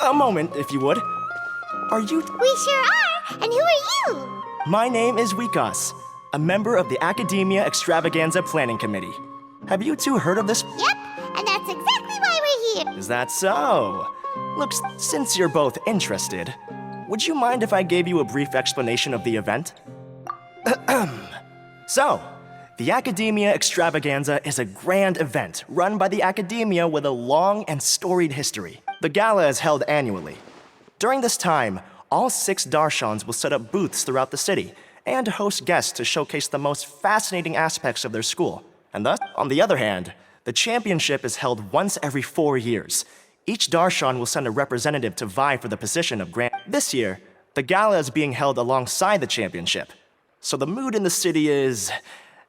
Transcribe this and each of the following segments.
A moment, if you would. Are you... We sure are! And who are you? My name is Wikas, a member of the Academia Extravaganza Planning Committee. Have you two heard of this? Yep, and that's exactly why we're here. Is that so? Look, since you're both interested, would you mind if I gave you a brief explanation of the event? So, the Academia Extravaganza is a grand event run by the Academia with a long and storied history. The gala is held annually. During this time, all 6 Darshans will set up booths throughout the city and host guests to showcase the most fascinating aspects of their school. And thus, on the other hand, the championship is held once every 4 years. Each Darshan will send a representative to vie for the position of Grand. This year, the gala is being held alongside the championship. So the mood in the city is,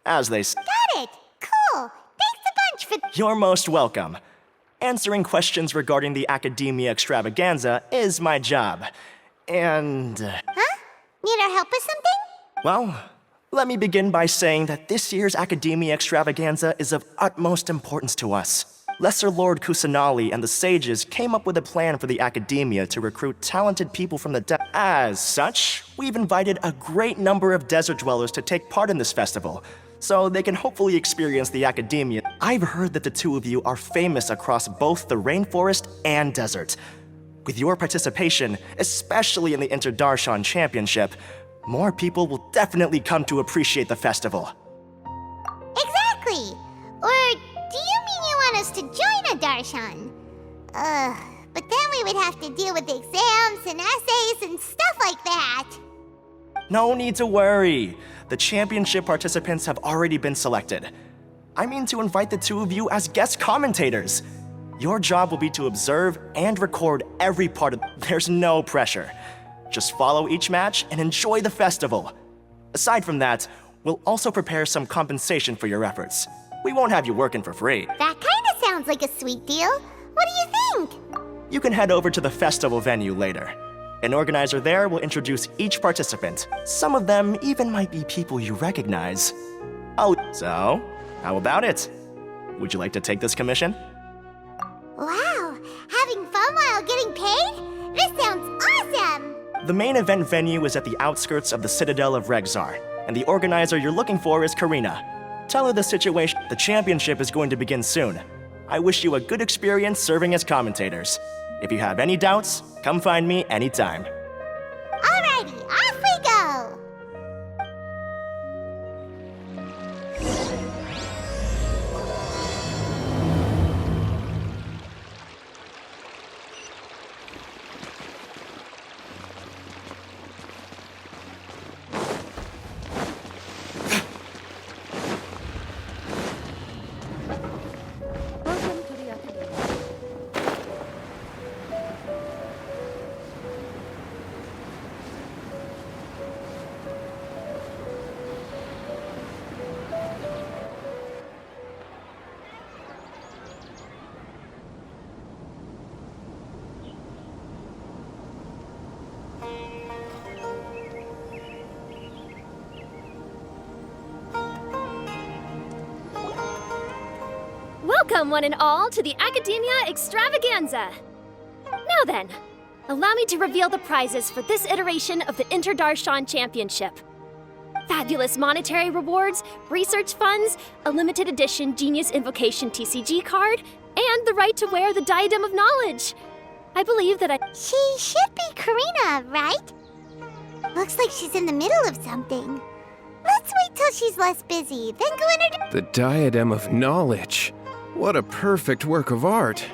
as they say. Got it! Cool! Thanks a bunch for... You're most welcome. Answering questions regarding the Academia Extravaganza is my job. And... Huh? Need our help with something? Well, let me begin by saying that this year's Academia Extravaganza is of utmost importance to us. Lesser Lord Kusanali and the sages came up with a plan for the Academia to recruit talented people from the desert. As such, we've invited a great number of desert dwellers to take part in this festival, so they can hopefully experience the Academia. I've heard that the two of you are famous across both the rainforest and desert. With your participation, especially in the Inter-Darshan Championship, more people will definitely come to appreciate the festival. Exactly! Or do you mean you want us to join a Darshan? But then we would have to deal with exams and essays and stuff like that. No need to worry. The championship participants have already been selected. I mean to invite the two of you as guest commentators. Your job will be to observe and record every part of... There's no pressure. Just follow each match and enjoy the festival. Aside from that, we'll also prepare some compensation for your efforts. We won't have you working for free. That kinda sounds like a sweet deal. What do you think? You can head over to the festival venue later. An organizer there will introduce each participant. Some of them even might be people you recognize. Oh, so, how about it? Would you like to take this commission? Wow, having fun while getting paid? This sounds awesome! The main event venue is at the outskirts of the Citadel of Regzar, and the organizer you're looking for is Karina. Tell her the situation. The championship is going to begin soon. I wish you a good experience serving as commentators. If you have any doubts, come find me anytime. Alrighty, off we go! Welcome, one and all, to the Academia Extravaganza! Now then, allow me to reveal the prizes for this iteration of the Inter-Darshan Championship. Fabulous monetary rewards, research funds, a limited edition Genius Invocation TCG card, and the right to wear the Diadem of Knowledge. I believe that She should be Karina, right? Looks like she's in the middle of something. Let's wait till she's less busy, then go introduce... The Diadem of Knowledge. What a perfect work of art.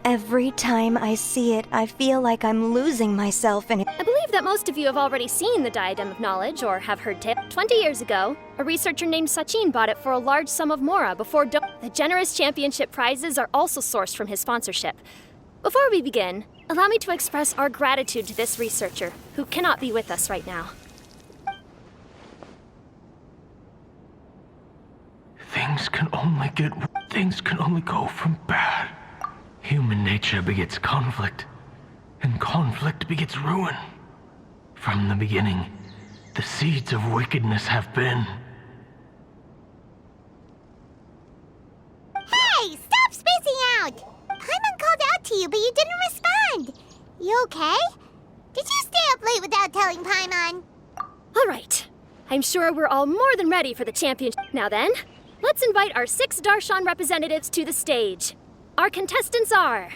Every time I see it, I feel like I'm losing myself in it. I believe that most of you have already seen the Diadem of Knowledge or have heard tales. 20 years ago, a researcher named Sachin bought it for a large sum of Mora before the generous championship prizes are also sourced from his sponsorship. Before we begin, allow me to express our gratitude to this researcher, who cannot be with us right now. Things can only go from bad. Human nature begets conflict, and conflict begets ruin. From the beginning, the seeds of wickedness have been. Hey, stop spacing out! Paimon called out to you, but you didn't respond! hand. You okay? Did you stay up late without telling Paimon? All right. I'm sure we're all more than ready for the championship. Now then, let's invite our 6 Darshan representatives to the stage. Our contestants are...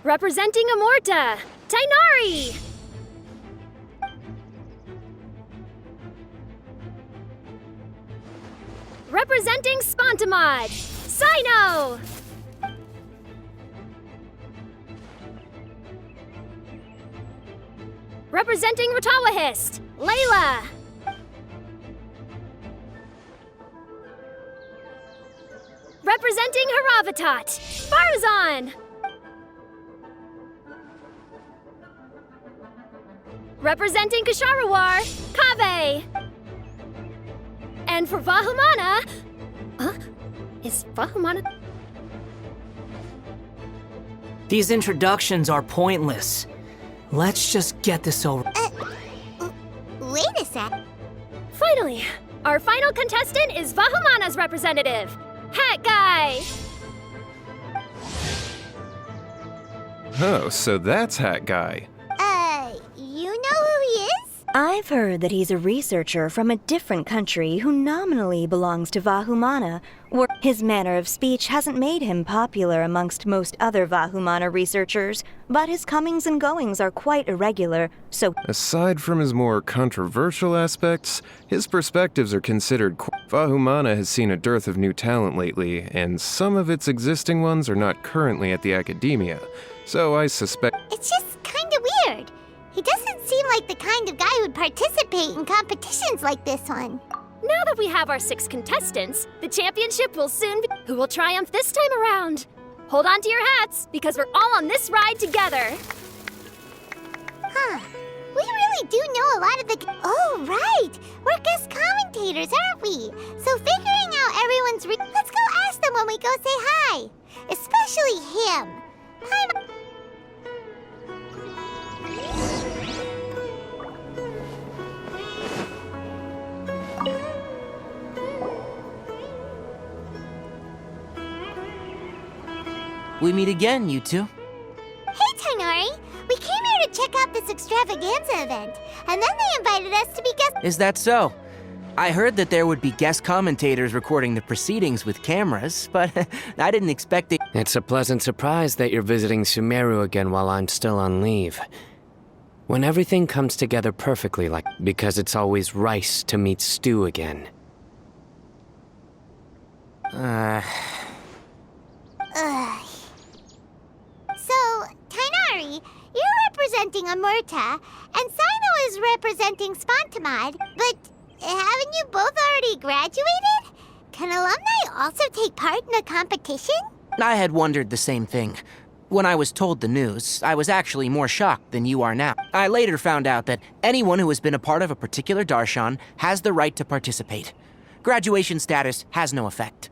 Representing Amorta, Tainari! Representing Spontamod, Sino! Representing Ratawahist, Layla! Representing Haravatat, Farazan! Representing Kasharawar, Kaveh! And for Vahumana... Huh? Is Vahumana... These introductions are pointless. Let's just get this over. Wait a sec. Finally, our final contestant is Vahumana's representative, Hat Guy! Oh, so that's Hat Guy. You know who he is? I've heard that he's a researcher from a different country who nominally belongs to Vahumana, where his manner of speech hasn't made him popular amongst most other Vahumana researchers, but his comings and goings are quite irregular, so... Aside from his more controversial aspects, his perspectives are considered... Vahumana has seen a dearth of new talent lately, and some of its existing ones are not currently at the academia, so I suspect... It's just kinda weird. He doesn't seem like the kind of guy who'd participate in competitions like this one. Now that we have our 6 contestants, the championship will soon be... Who will triumph this time around? Hold on to your hats, because we're all on this ride together. Huh. We really do know a lot of the... Oh, right! We're guest commentators, aren't we? So figuring out everyone's... Let's go ask them when we go say hi. Especially him. Hi... We meet again, you two. Hey, Tainari! We came here to check out this extravaganza event, and then they invited us to be guest... Is that so? I heard that there would be guest commentators recording the proceedings with cameras, but I didn't expect it. It's a pleasant surprise that you're visiting Sumeru again while I'm still on leave. When everything comes together perfectly because it's always rice to meet stew again. Ugh. So, Tainari, you're representing Amurta, and Sino is representing Spontamod, but haven't you both already graduated? Can alumni also take part in a competition? I had wondered the same thing. When I was told the news, I was actually more shocked than you are now. I later found out that anyone who has been a part of a particular darshan has the right to participate. Graduation status has no effect.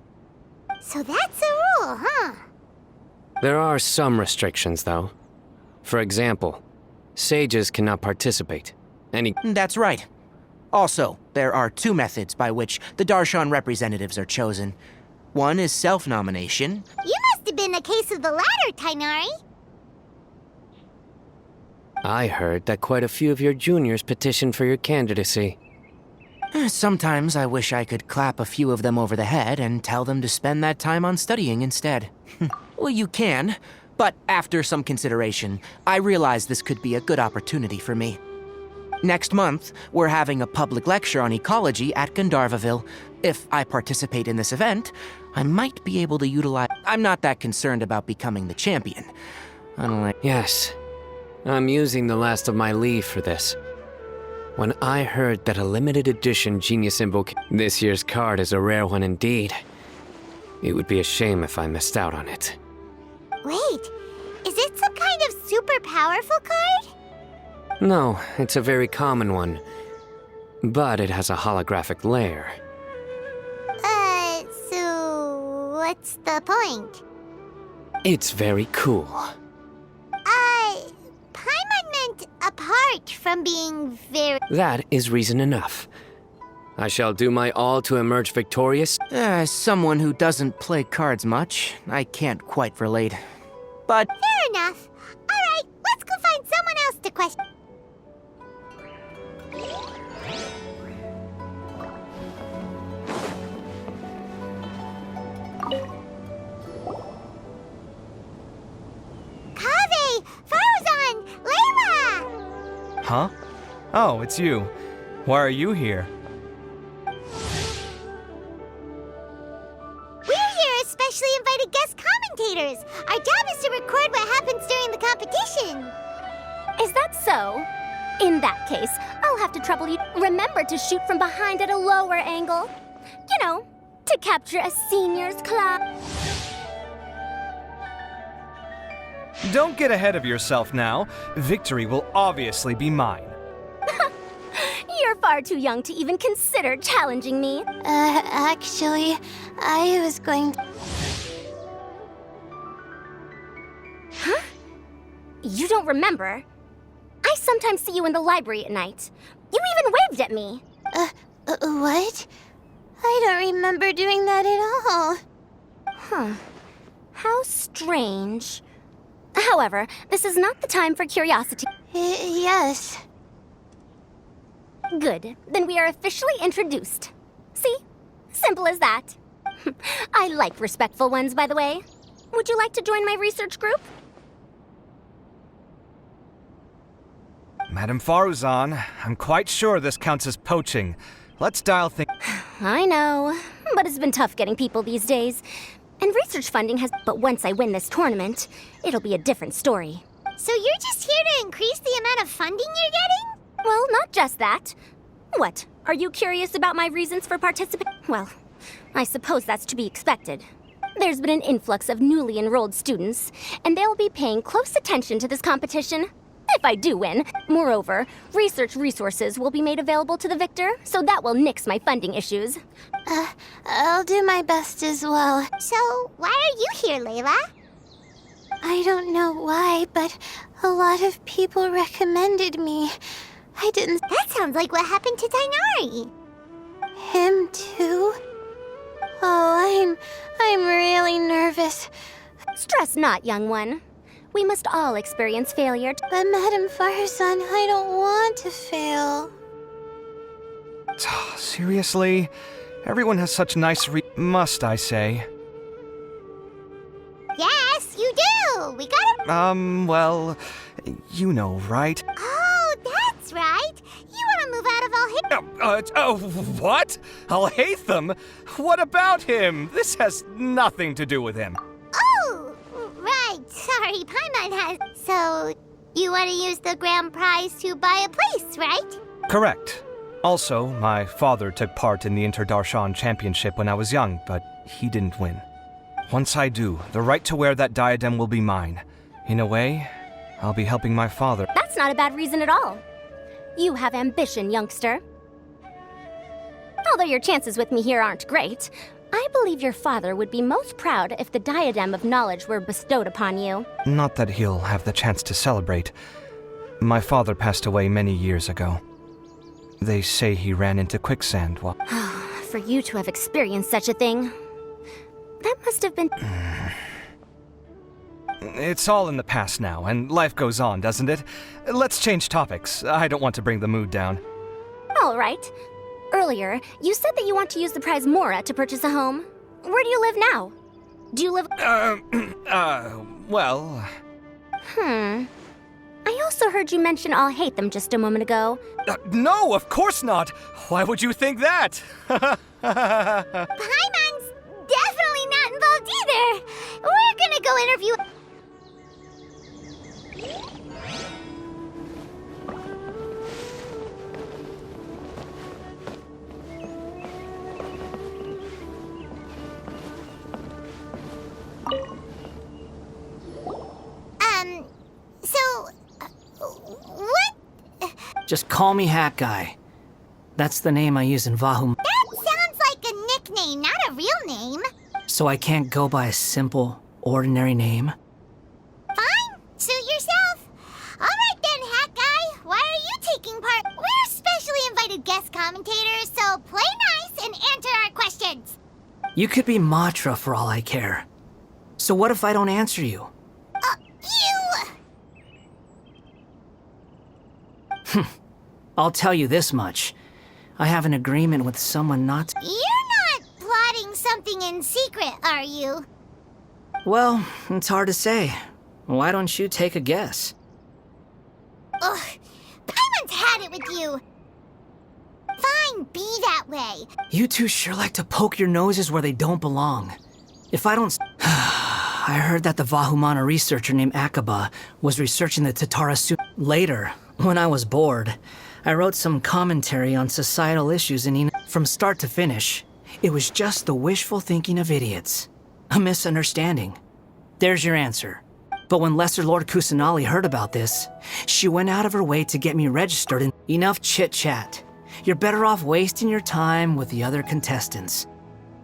So that's a rule, huh? There are some restrictions, though. For example, sages cannot participate. That's right. Also, there are 2 methods by which the darshan representatives are chosen. One is self-nomination. You must have been a case of the latter, Tainari. I heard that quite a few of your juniors petitioned for your candidacy. Sometimes I wish I could clap a few of them over the head and tell them to spend that time on studying instead. Well, you can, but after some consideration, I realized this could be a good opportunity for me. Next month, we're having a public lecture on ecology at Gandharvaville. If I participate in this event, I might be able to utilize... I'm not that concerned about becoming the champion. Unlike... Yes, I'm using the last of my leave for this. When I heard that a limited edition Genius Invocation... This year's card is a rare one indeed. It would be a shame if I missed out on it. Wait, is it some kind of super powerful card? No, it's a very common one. But it has a holographic layer. So what's the point? It's very cool. Paimon meant apart from being very... That is reason enough. I shall do my all to emerge victorious. As someone who doesn't play cards much, I can't quite relate. But... Fair enough. Huh? Oh, it's you. Why are you here? We're here as specially invited guest commentators. Our job is to record what happens during the competition. Is that so? In that case, I'll have to trouble you. Remember to shoot from behind at a lower angle. You know, to capture a seniors club. Don't get ahead of yourself now. Victory will obviously be mine. You're far too young to even consider challenging me. Actually, I was going to... Huh? You don't remember? I sometimes see you in the library at night. You even waved at me. What? I don't remember doing that at all. Huh. How strange. However, this is not the time for curiosity. Yes. Good. Then we are officially introduced. See? Simple as that. I like respectful ones, by the way. Would you like to join my research group? Madam Faruzan, I'm quite sure this counts as poaching. Let's dial things. I know, but it's been tough getting people these days. And research funding has... But once I win this tournament, it'll be a different story. So you're just here to increase the amount of funding you're getting? Well, not just that. What? Are you curious about my reasons for participating? Well, I suppose that's to be expected. There's been an influx of newly enrolled students, and they'll be paying close attention to this competition. If I do win. Moreover, research resources will be made available to the victor, so that will nix my funding issues. I'll do my best as well. So, why are you here, Layla? I don't know why, but a lot of people recommended me. I didn't... That sounds like what happened to Dainari. Him too? Oh, I'm really nervous. Stress not, young one. We must all experience failure. But Madame Faruzan, I don't want to fail. Seriously? Everyone has such nice must I say? Yes, you do! We gotta... Well, you know, right? Oh, that's right! You wanna move out of What? Al-Haytham? What about him? This has nothing to do with him. Oh! Right, sorry, Paimon has... So, you wanna use the grand prize to buy a place, right? Correct. Also, my father took part in the Inter-Darshan Championship when I was young, but he didn't win. Once I do, the right to wear that diadem will be mine. In a way, I'll be helping my father. That's not a bad reason at all. You have ambition, youngster. Although your chances with me here aren't great, I believe your father would be most proud if the diadem of knowledge were bestowed upon you. Not that he'll have the chance to celebrate. My father passed away many years ago. They say he ran into quicksand while... For you to have experienced such a thing, that must have been... It's all in the past now, and life goes on, doesn't it? Let's change topics. I don't want to bring the mood down. All right. Earlier, you said that you want to use the prize Mora to purchase a home. Where do you live now? Do you live... Well... I also heard you mention I'll hate them just a moment ago. No, of course not! Why would you think that? Paimon's definitely not involved either! We're gonna go interview... What? Just call me Hat Guy. That's the name I use in Vahum. That sounds like a nickname, not a real name. So I can't go by a simple, ordinary name? Fine, suit yourself. Alright then, Hat Guy, why are you taking part? We're specially invited guest commentators, so play nice and answer our questions. You could be Matra for all I care. So what if I don't answer you? I'll tell you this much. I have an agreement with someone not to... You're not plotting something in secret, are you? Well, it's hard to say. Why don't you take a guess? Ugh, Paimon Paimon's had it with you. Fine, be that way. You two sure like to poke your noses where they don't belong. If I don't... I heard that the Vahumana researcher named Akaba was researching the Tatara suit. Later, when I was bored, I wrote some commentary on societal issues in from start to finish. It was just the wishful thinking of idiots. A misunderstanding. There's your answer. But when Lesser Lord Kusanali heard about this, she went out of her way to get me registered and enough chit-chat. You're better off wasting your time with the other contestants.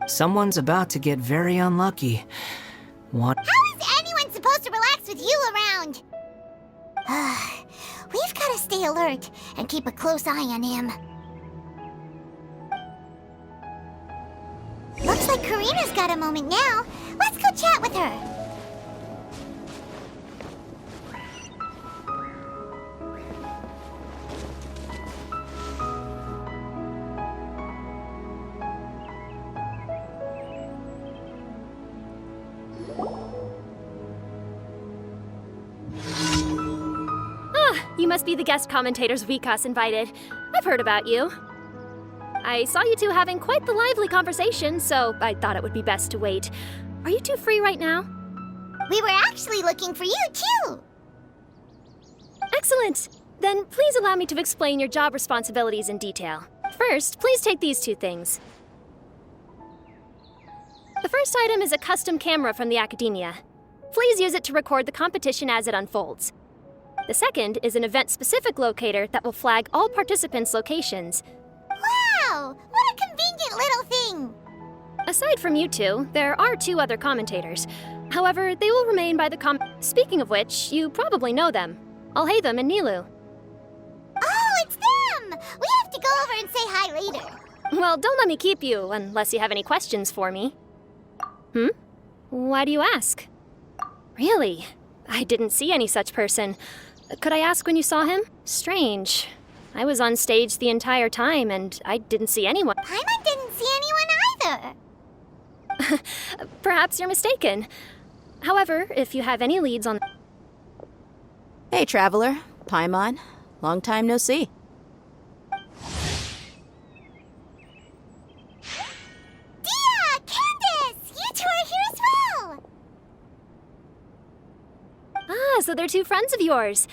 Someone's about to get very unlucky. What? How is anyone supposed to relax with you around? We've got to stay alert and keep a close eye on him. Looks like Karina's got a moment now. Let's go chat with her. You must be the guest commentators Vikas invited. I've heard about you. I saw you two having quite the lively conversation, so I thought it would be best to wait. Are you two free right now? We were actually looking for you, too. Excellent! Then please allow me to explain your job responsibilities in detail. First, please take these two things. The first item is a custom camera from the Academia. Please use it to record the competition as it unfolds. The second is an event-specific locator that will flag all participants' locations. Wow! What a convenient little thing! Aside from you two, there are two other commentators. However, they will remain by the Speaking of which, you probably know them. Alhaitham and Nilu. Oh, it's them! We have to go over and say hi later. Well, don't let me keep you, unless you have any questions for me. Why do you ask? Really? I didn't see any such person. Could I ask when you saw him? Strange. I was on stage the entire time, and I didn't see anyone. Paimon didn't see anyone either. Perhaps you're mistaken. However, if you have any leads on... Hey, Traveler. Paimon. Long time no see. Dia! Candace! You two are here as well! Ah, so they're two friends of yours.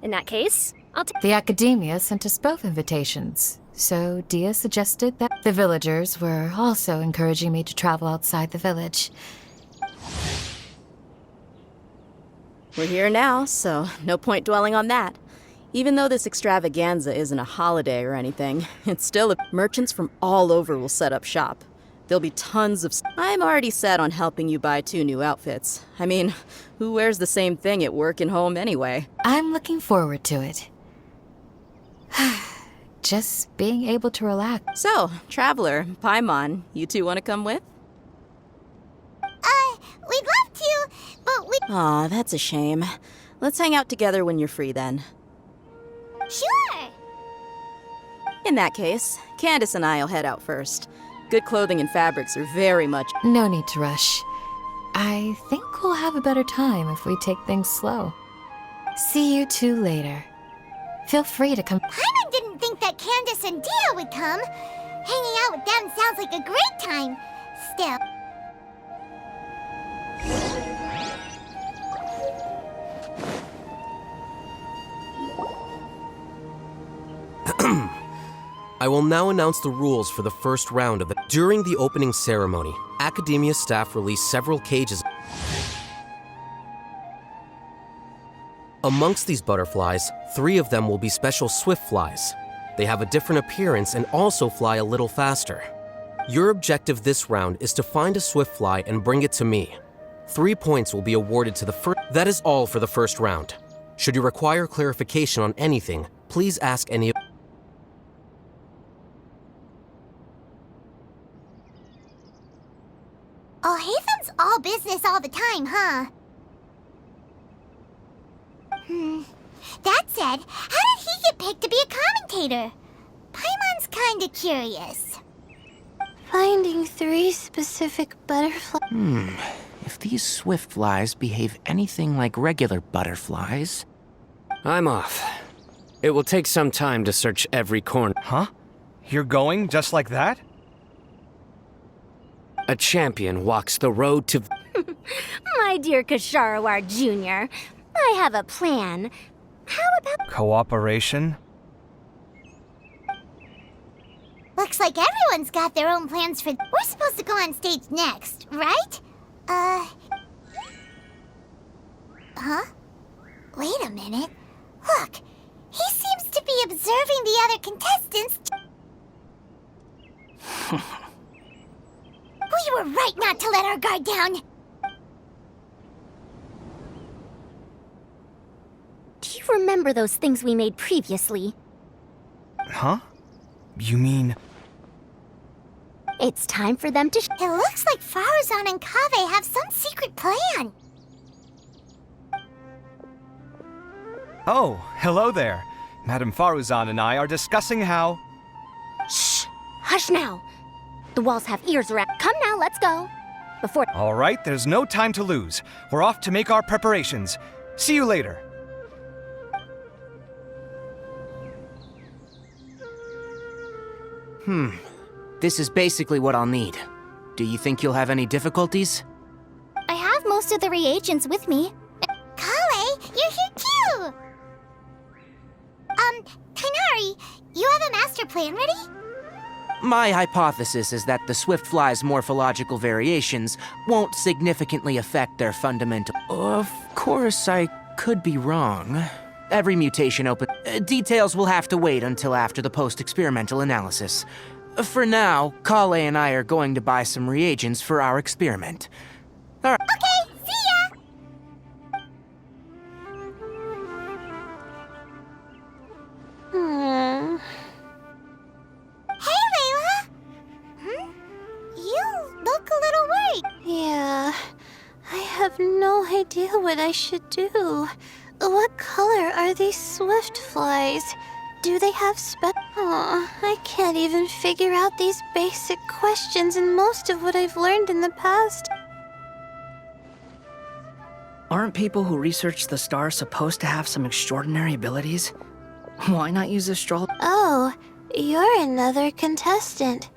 In that case, I'll take... The Academia sent us both invitations, so Dia suggested that the villagers were also encouraging me to travel outside the village. We're here now, so no point dwelling on that. Even though this extravaganza isn't a holiday or anything, it's still merchants from all over will set up shop. There'll be tons of... I'm already set on helping you buy 2 new outfits. I mean, who wears the same thing at work and home anyway? I'm looking forward to it. Just being able to relax. So, Traveler, Paimon, you two want to come with? We'd love to, but we... Aw, that's a shame. Let's hang out together when you're free then. Sure! In that case, Candace and I'll head out first. Good clothing and fabrics are very much... No need to rush. I think we'll have a better time if we take things slow. See you two later. Feel free to come... Paimon didn't think that Candace and Dia would come. Hanging out with them sounds like a great time. Still... I will now announce the rules for the first round of the... During the opening ceremony, Academia staff released several cages. Amongst these butterflies, 3 of them will be special swift flies. They have a different appearance and also fly a little faster. Your objective this round is to find a swift fly and bring it to me. 3 points will be awarded to the first... That is all for the first round. Should you require clarification on anything, please ask any of... Alhaitham's all business all the time, huh? That said, how did he get picked to be a commentator? Paimon's kinda curious. Finding 3 specific butterflies... If these swift flies behave anything like regular butterflies... I'm off. It will take some time to search every corner. Huh? You're going just like that? A champion walks the road to... My dear Kasharawar Jr., I have a plan. How about... Cooperation? Looks like everyone's got their own plans for... We're supposed to go on stage next, right? Huh? Wait a minute. Look, he seems to be observing the other contestants. We were right not to let our guard down. Do you remember those things we made previously? Huh? You mean... It's time for them to... It looks like Faruzan and Kaveh have some secret plan. Oh, hello there. Madame Faruzan and I are discussing how... Shh! Hush now! The walls have ears around. Come now, let's go. Before... All right, there's no time to lose. We're off to make our preparations. See you later. This is basically what I'll need. Do you think you'll have any difficulties? I have most of the reagents with me. Kale, you're here too! Kainari, you have a master plan ready? My hypothesis is that the Swiftfly's morphological variations won't significantly affect their fundamental... Of course, I could be wrong. Every mutation details will have to wait until after the post-experimental analysis. For now, Kale and I are going to buy some reagents for our experiment. All right. Okay, see ya! Hey, Layla! You look a little worried. Yeah, I have no idea what I should do. What color are these swift flies? Do they have I can't even figure out these basic questions and most of what I've learned in the past. Aren't people who research the stars supposed to have some extraordinary abilities? Why not use astrology? Oh, you're another contestant.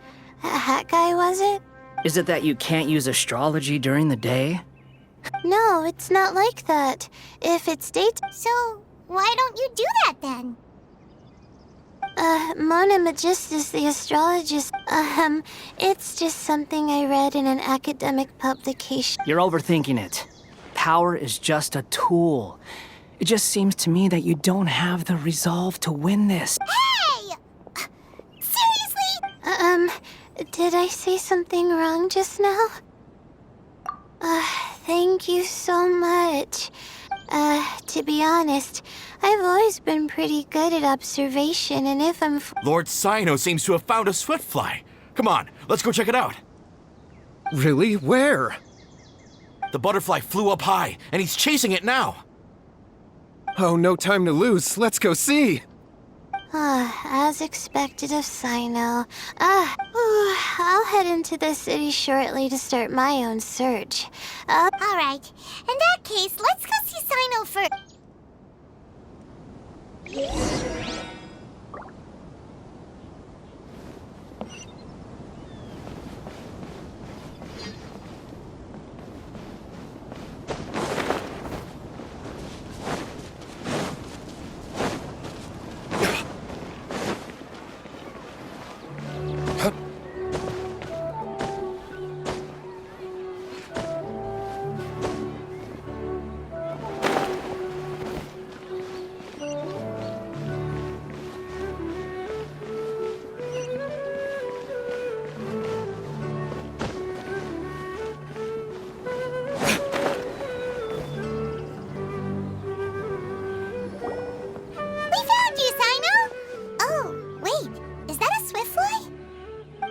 That guy, was it? Is it that you can't use astrology during the day? No, it's not like that. If it's daytime... So, why don't you do that then? Mona Magistus, the astrologist, it's just something I read in an academic publication. You're overthinking it. Power is just a tool. It just seems to me that you don't have the resolve to win this. Hey! Seriously? Did I say something wrong just now? Thank you so much. To be honest, I've always been pretty good at observation, and if I'm... Lord Sino seems to have found a Swiftfly. Come on, let's go check it out. Really? Where? The butterfly flew up high, and he's chasing it now. Oh, no time to lose. Let's go see. As expected of Sino. I'll head into the city shortly to start my own search. Alright, in that case, let's go see Sino first.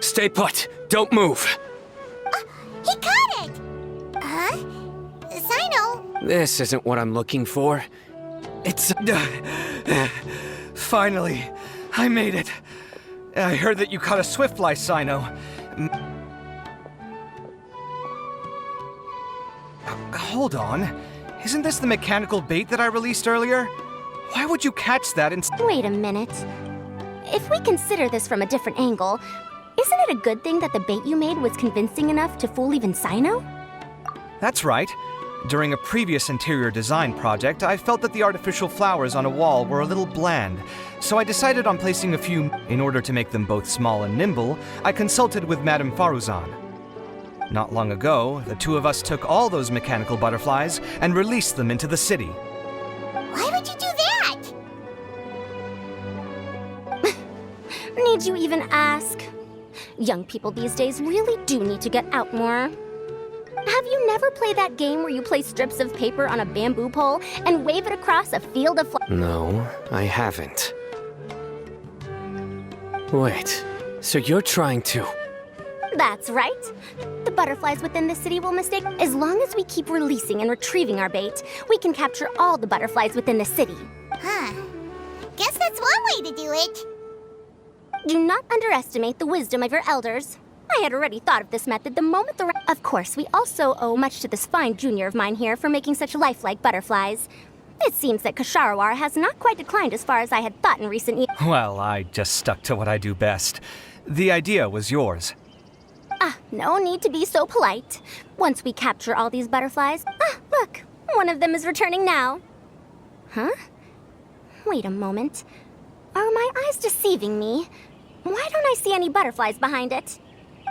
Stay put. Don't move. He caught it! Huh? Sino? This isn't what I'm looking for. It's... Finally, I made it. I heard that you caught a Swiftfly, Sino. Hold on. Isn't this the mechanical bait that I released earlier? Why would you catch that and... Wait a minute. If we consider this from a different angle, isn't it a good thing that the bait you made was convincing enough to fool even Sino? That's right. During a previous interior design project, I felt that the artificial flowers on a wall were a little bland, so I decided on placing a few. In order to make them both small and nimble, I consulted with Madame Faruzan. Not long ago, the two of us took all those mechanical butterflies and released them into the city. Why would you do that? Need you even ask? Young people these days really do need to get out more. Have you never played that game where you place strips of paper on a bamboo pole and wave it across a field of No, I haven't. Wait, so you're trying to... That's right. The butterflies within the city will mistake. As long as we keep releasing and retrieving our bait, we can capture all the butterflies within the city. Huh. Guess that's one way to do it. Do not underestimate the wisdom of your elders. I had already thought of this method the moment the... Of course, we also owe much to this fine junior of mine here for making such lifelike butterflies. It seems that Kasharawar has not quite declined as far as I had thought in recent years. Well, I just stuck to what I do best. The idea was yours. No need to be so polite. Once we capture all these butterflies... look, one of them is returning now. Huh? Wait a moment. Are my eyes deceiving me? Why don't I see any butterflies behind it?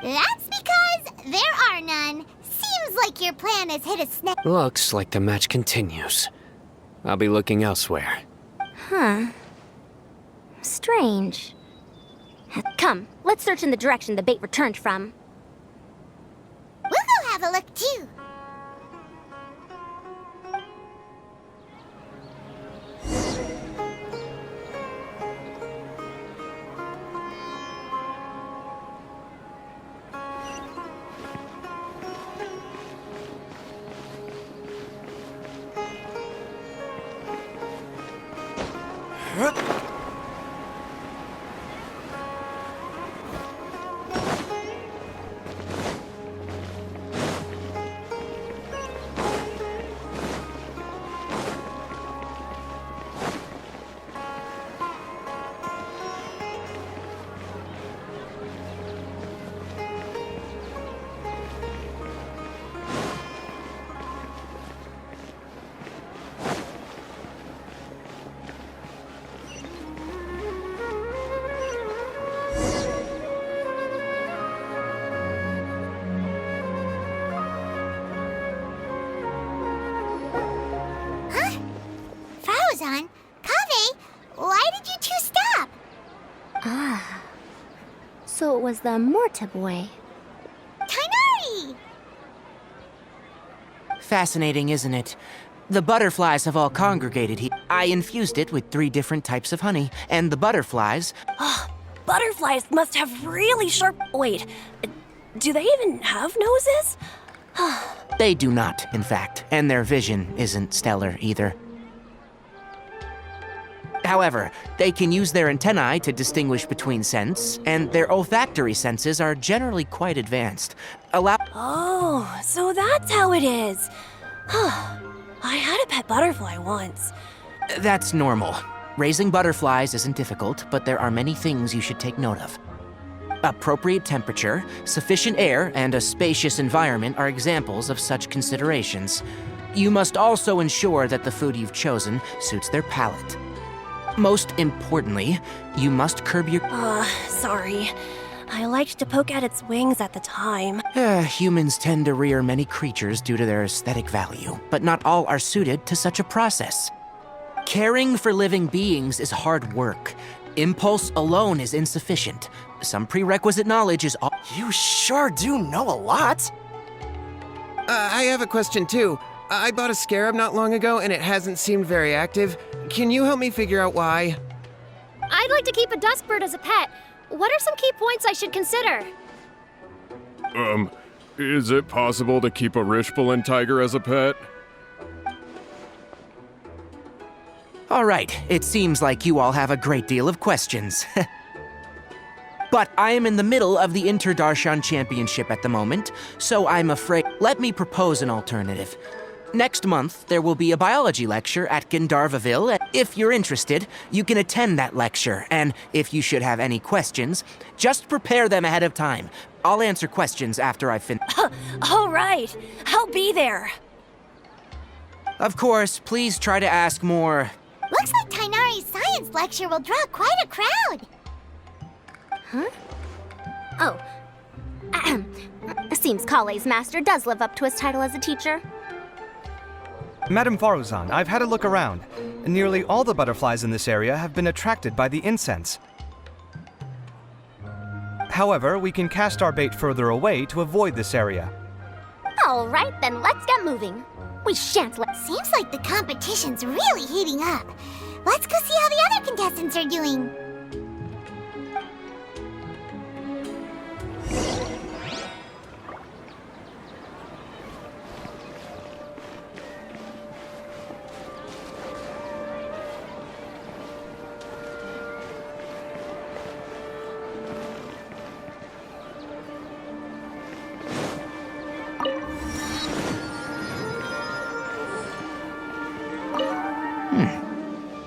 That's because there are none. Seems like your plan has hit a snag. Looks like the match continues. I'll be looking elsewhere. Huh. Strange. Come, let's search in the direction the bait returned from. We'll go have a look too. Faruzan, Kaveh, why did you two stop? So it was the Morta boy. Tainari! Fascinating, isn't it? The butterflies have all congregated here. I infused it with 3 different types of honey, and the butterflies... Butterflies must have really sharp... Wait, do they even have noses? They do not, in fact, and their vision isn't stellar either. However, they can use their antennae to distinguish between scents, and their olfactory senses are generally quite advanced. Oh, so that's how it is. I had a pet butterfly once. That's normal. Raising butterflies isn't difficult, but there are many things you should take note of. Appropriate temperature, sufficient air, and a spacious environment are examples of such considerations. You must also ensure that the food you've chosen suits their palate. Most importantly, you must curb your... Sorry. I liked to poke at its wings at the time. Humans tend to rear many creatures due to their aesthetic value, but not all are suited to such a process. Caring for living beings is hard work. Impulse alone is insufficient. Some prerequisite knowledge is all... You sure do know a lot. I have a question too. I bought a scarab not long ago and it hasn't seemed very active. Can you help me figure out why? I'd like to keep a dustbird as a pet. What are some key points I should consider? Is it possible to keep a Rishbalin tiger as a pet? All right, it seems like you all have a great deal of questions. But I am in the middle of the Inter-Darshan Championship at the moment, so I'm afraid... Let me propose an alternative. Next month, there will be a biology lecture at Gandharvaville. If you're interested, you can attend that lecture, and if you should have any questions, just prepare them ahead of time. I'll answer questions after I've finished. All right, I'll be there. Of course, please try to ask more. Looks like Tainari's science lecture will draw quite a crowd. Huh? Oh. Seems Kale's master does live up to his title as a teacher. Madame Faruzan, I've had a look around. Nearly all the butterflies in this area have been attracted by the incense. However, we can cast our bait further away to avoid this area. All right, then let's get moving. We shan't let... Seems like the competition's really heating up. Let's go see how the other contestants are doing.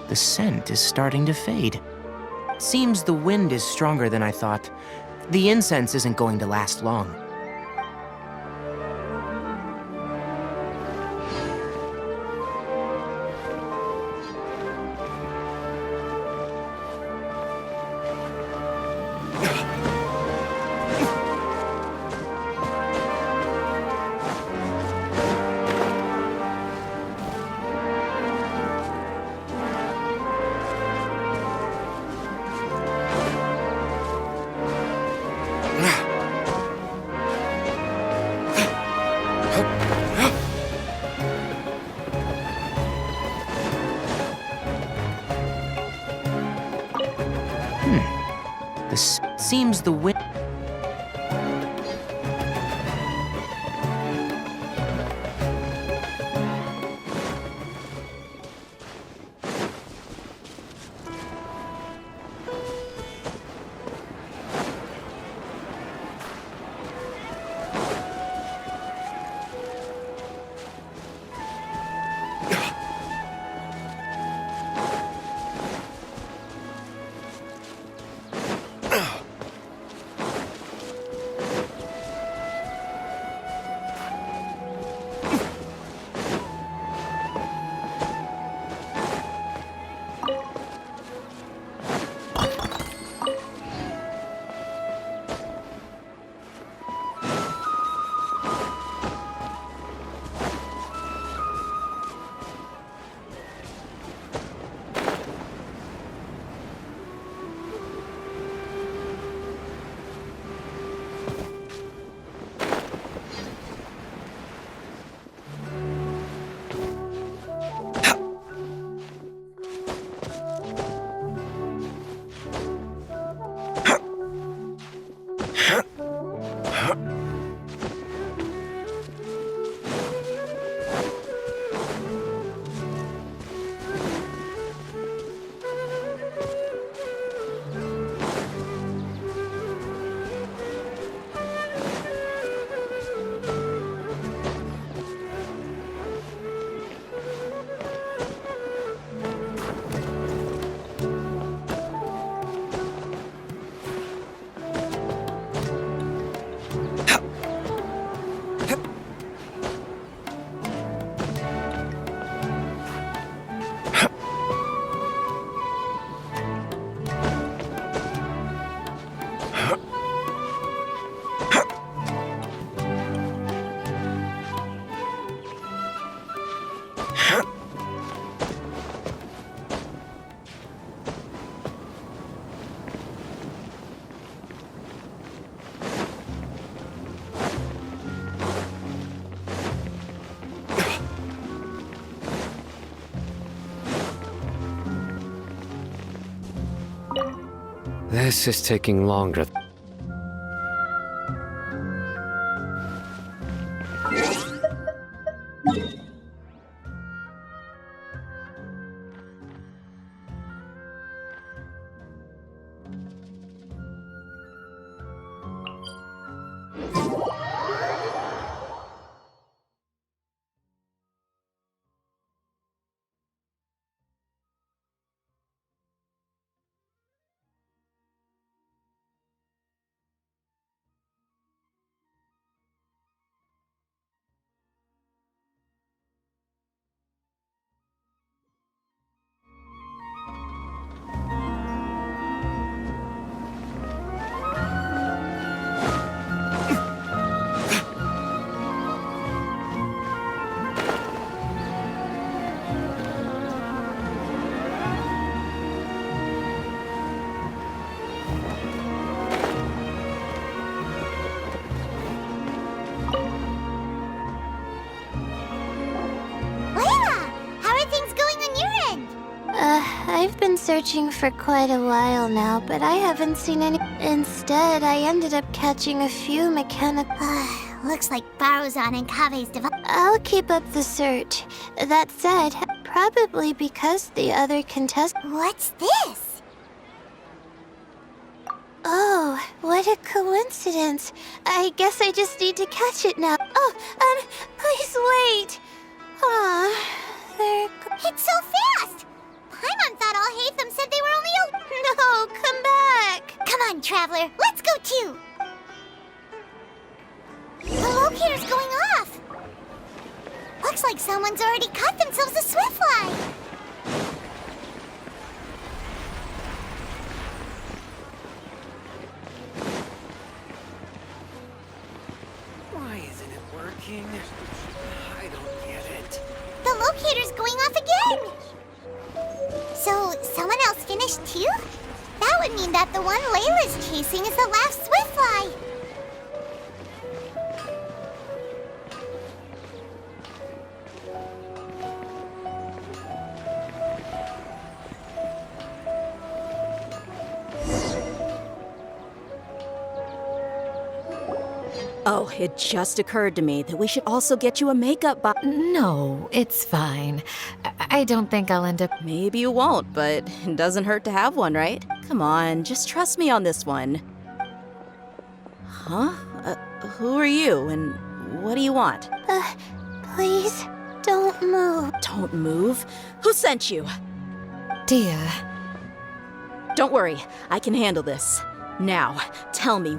The scent is starting to fade. Seems the wind is stronger than I thought. The incense isn't going to last long. Seems the wind... This is taking longer. searching for quite a while now, but I haven't seen any. Instead, I ended up catching a few mechanical. Looks like Baruzan and Kave's I'll keep up the search. That said, probably because the other contestants. What's this? Oh, what a coincidence. I guess I just need to catch it now. Oh, please wait. It's so fast! Paimon thought all Hatham said they were only No, come back! Come on, Traveler, let's go too! The locator's going off! Looks like someone's already caught themselves a Swiftfly! Why isn't it working? I don't get it. The locator's going off again! So, someone else finished too? That would mean that the one Layla's chasing is the last Swiftfly! Oh, it just occurred to me that we should also get you a makeup box. No, it's fine. I don't think I'll end up. Maybe you won't, but it doesn't hurt to have one, right? Come on, just trust me on this one. Huh? Who are you, and what do you want? Please, don't move. Don't move? Who sent you? Dear. Don't worry, I can handle this. Now, tell me.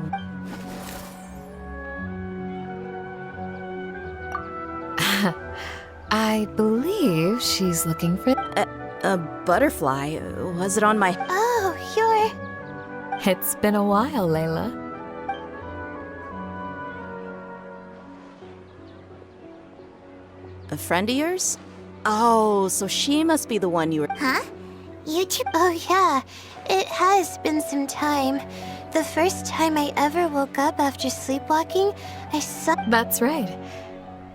I believe she's looking for a butterfly. Was it on my... Oh, you're... It's been a while, Layla. A friend of yours? Oh, so she must be the one you were... Huh? You two... Oh yeah, it has been some time. The first time I ever woke up after sleepwalking, I saw... That's right.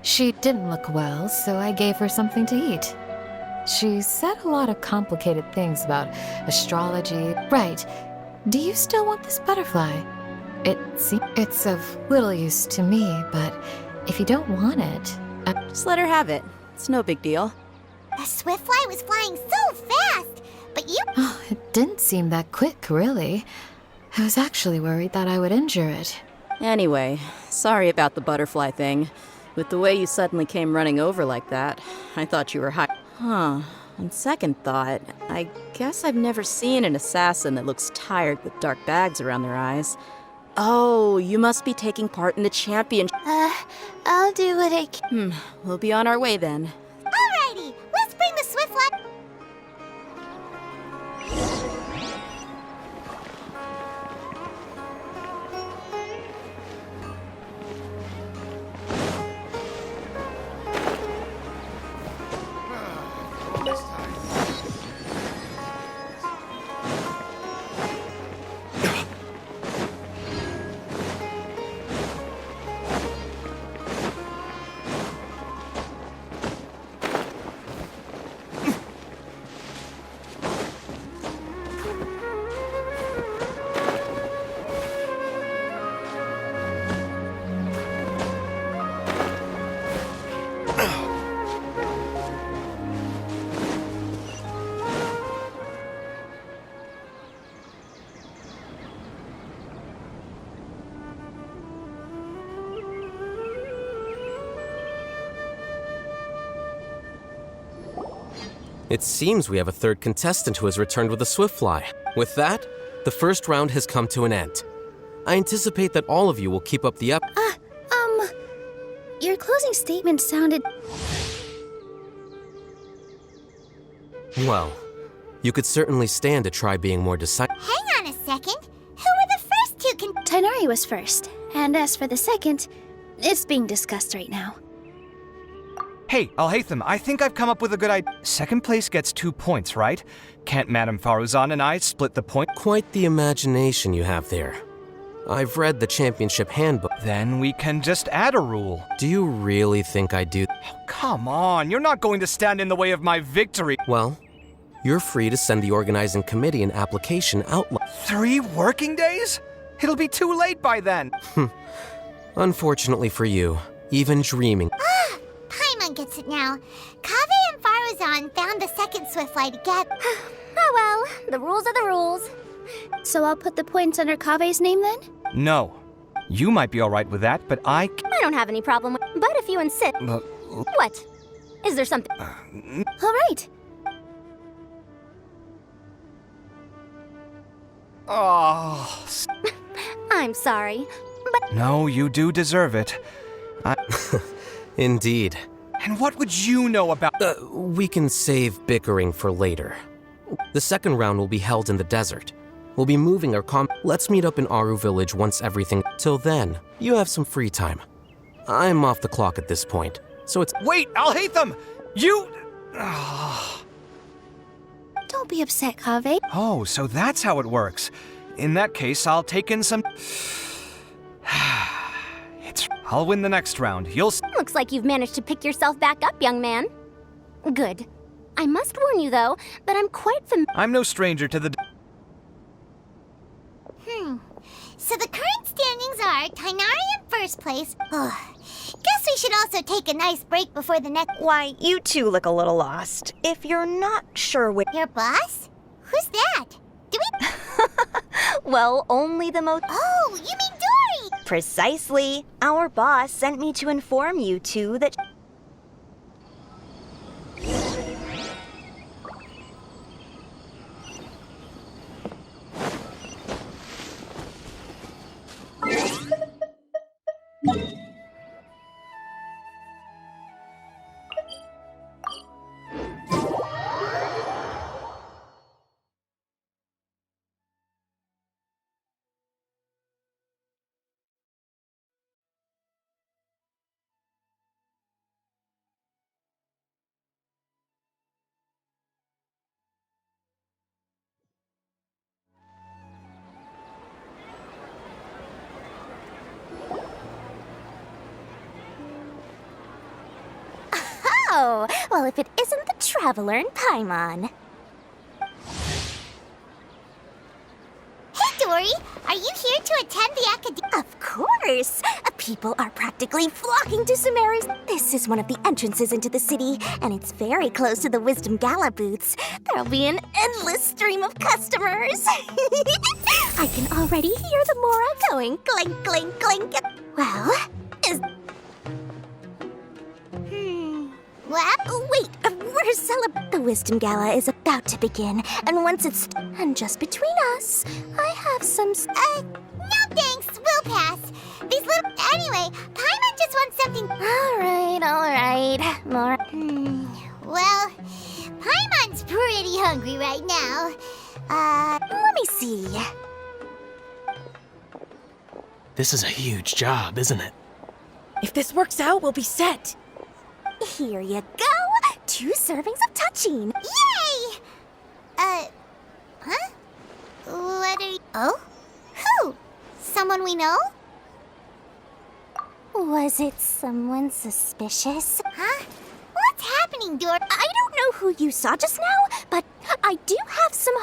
She didn't look well, so I gave her something to eat. She said a lot of complicated things about astrology. Right. Do you still want this butterfly? It's of little use to me, but if you don't want it... Just let her have it. It's no big deal. The Swiftfly was flying so fast, but you... Oh, it didn't seem that quick, really. I was actually worried that I would injure it. Anyway, sorry about the butterfly thing. With the way you suddenly came running over like that, I thought you were high. Huh. On second thought, I guess I've never seen an assassin that looks tired with dark bags around their eyes. Oh, you must be taking part in the championship. I'll do what I can. We'll be on our way then. Alrighty, let's bring the Swiftfly... It seems we have a third contestant who has returned with a Swiftfly. With that, the first round has come to an end. I anticipate that all of you will keep up the Your closing statement sounded... Well, you could certainly stand to try being more decisive. Hang on a second. Who were the first two Tighnari was first, and as for the second, it's being discussed right now. Hey, Alhaitham, I think I've come up with a good idea. Second place gets 2 points, right? Can't Madame Faruzan and I split the point? Quite the imagination you have there. I've read the championship handbook. Then we can just add a rule. Do you really think I do? Oh, come on, you're not going to stand in the way of my victory. Well, you're free to send the organizing committee an application outline. 3 working days? It'll be too late by then. Unfortunately for you, even dreaming. Ah, Paimon gets it now. Kaveh and Faruzan found the second Swiftfly together. Oh well, the rules are the rules. So I'll put the points under Kaveh's name then? No. You might be alright with that, but I don't have any problem with. But if you insist. What? Is there something? All right. Oh. I'm sorry, but. No, you do deserve it. Indeed. And what would you know about. We can save bickering for later. The second round will be held in the desert. We'll be moving our Let's meet up in Aru Village once everything. Till then, you have some free time. I'm off the clock at this point, so it's. Wait, I'll hate them! You. Don't be upset, Kaveh. Oh, so that's how it works. In that case, I'll take in some. I'll win the next round. You'll. Looks like you've managed to pick yourself back up, young man. Good. I must warn you, though, that I'm quite I'm no stranger to the. So the current standings are Tighnari in first place. Guess we should also take a nice break before the next. Why, you two look a little lost. If you're not sure what. Your boss? Who's that? Do we? Well, only the most. Oh, you mean Dory? Precisely. Our boss sent me to inform you two that. Oh, well, if it isn't the Traveler in Paimon. Hey, Dory! Are you here to attend the academy? Of course! People are practically flocking to Sumeru's. This is one of the entrances into the city, and it's very close to the Wisdom Gala booths. There'll be an endless stream of customers. I can already hear the Mora going clink, clink, clink. Well, is... Well, wait, we're celebrating. The Wisdom Gala is about to begin, and once it's... And just between us, I have some... No thanks, we'll pass. These little... Anyway, Paimon just wants something... All right. More... Well, Paimon's pretty hungry right now. Let me see. This is a huge job, isn't it? If this works out, we'll be set. Here you go! 2 servings of touching! Yay! Huh? What are you... Oh? Who? Someone we know? Was it someone suspicious? Huh? What's happening, Dor? I don't know who you saw just now, but I do have some...